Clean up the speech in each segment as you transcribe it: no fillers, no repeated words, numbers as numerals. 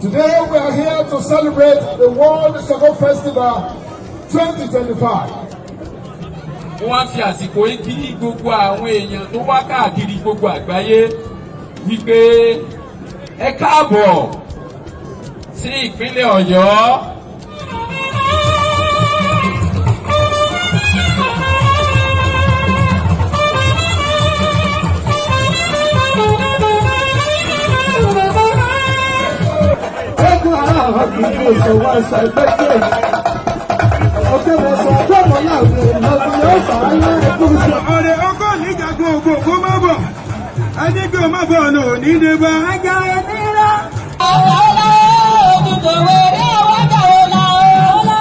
Today we are here to celebrate the World Ṣàngó Festival 2025. Wọ́n fi àsìkò yìí kí gbogbo àwọn èèyàn tó wá káàkiri gbogbo àgbáyé wípé ẹ káàbọ̀ sí ìpínlẹ̀ Ọ̀yọ́. Ọ̀rẹ́ ọkọ̀ níjàgbọ́n ògbò kó má bọ̀, ẹni pé o má bọ̀ ọ̀nà òní dé bá. Ajá ẹni rá. Àwọn ọlọ́wọ́ òdìdó wẹ̀rẹ́ ọwọ́ dàwọ́ la ọlọ́wọ́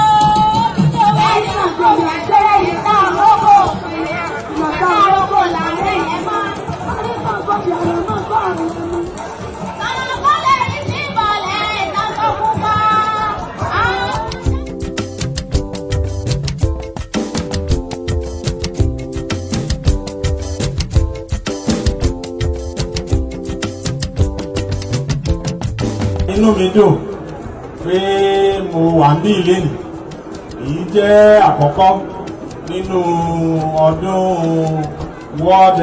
òdìdó wẹ̀rẹ́ ọgbọ̀n àgbẹ̀rẹ̀ yìí náà lọ́wọ́ òpèrè mọ̀tọ́ ọlọ́wọ́ làwọn èèyàn máa ń rí kọ̀ọ̀kan fi ọ̀rọ̀ náà bọ̀ ọ̀rọ̀ mi. Inú mi dùn pé mo wà ní ilé nì. Èyí jẹ́ àkọ́kọ́ nínú ọdún World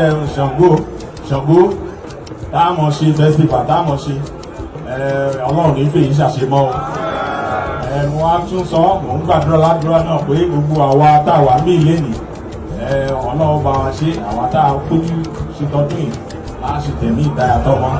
Ṣàngó táàmọ̀ ṣe festival táàmọ̀ ṣe Ọlọ́run ní fèyí ṣàṣemọ́ o. Mo wá tún sọ mò ń gbàdúrà ládùúrà náà pé gbogbo àwa táwa ní ilé nì Ọlọ́run bá wa ṣe àwa tá a kójú ṣe tọdún yìí láti tẹ̀mí ìdáyàtọ̀ wọn.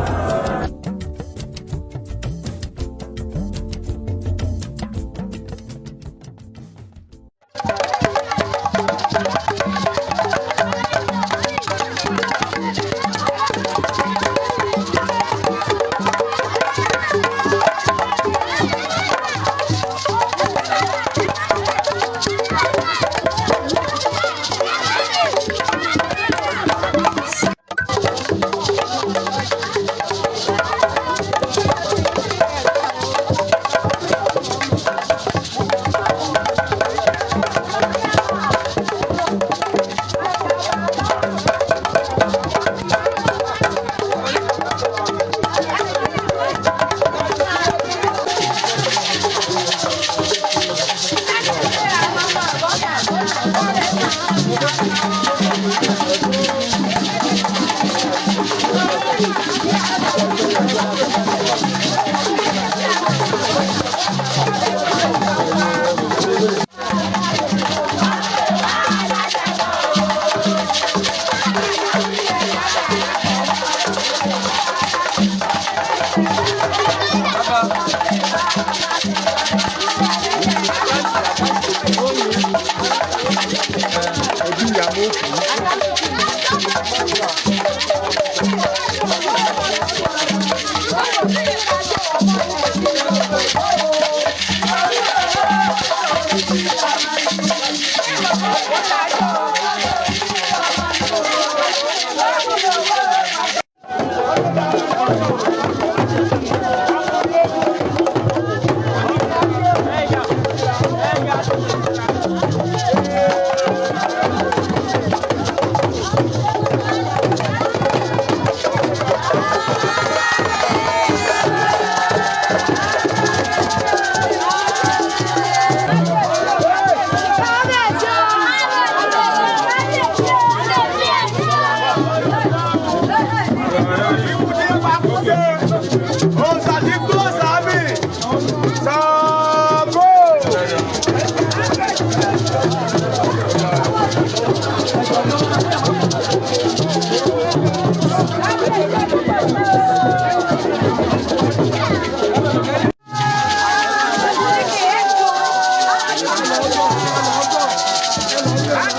Ẹ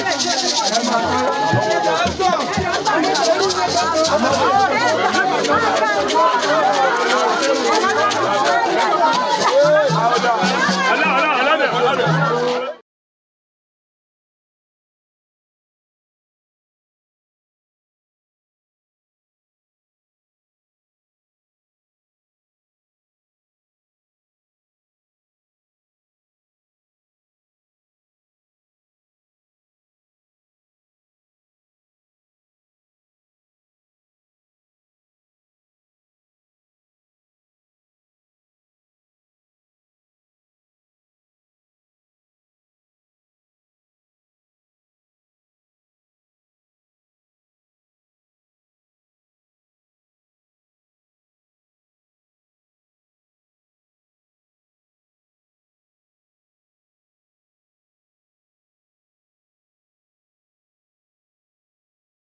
máa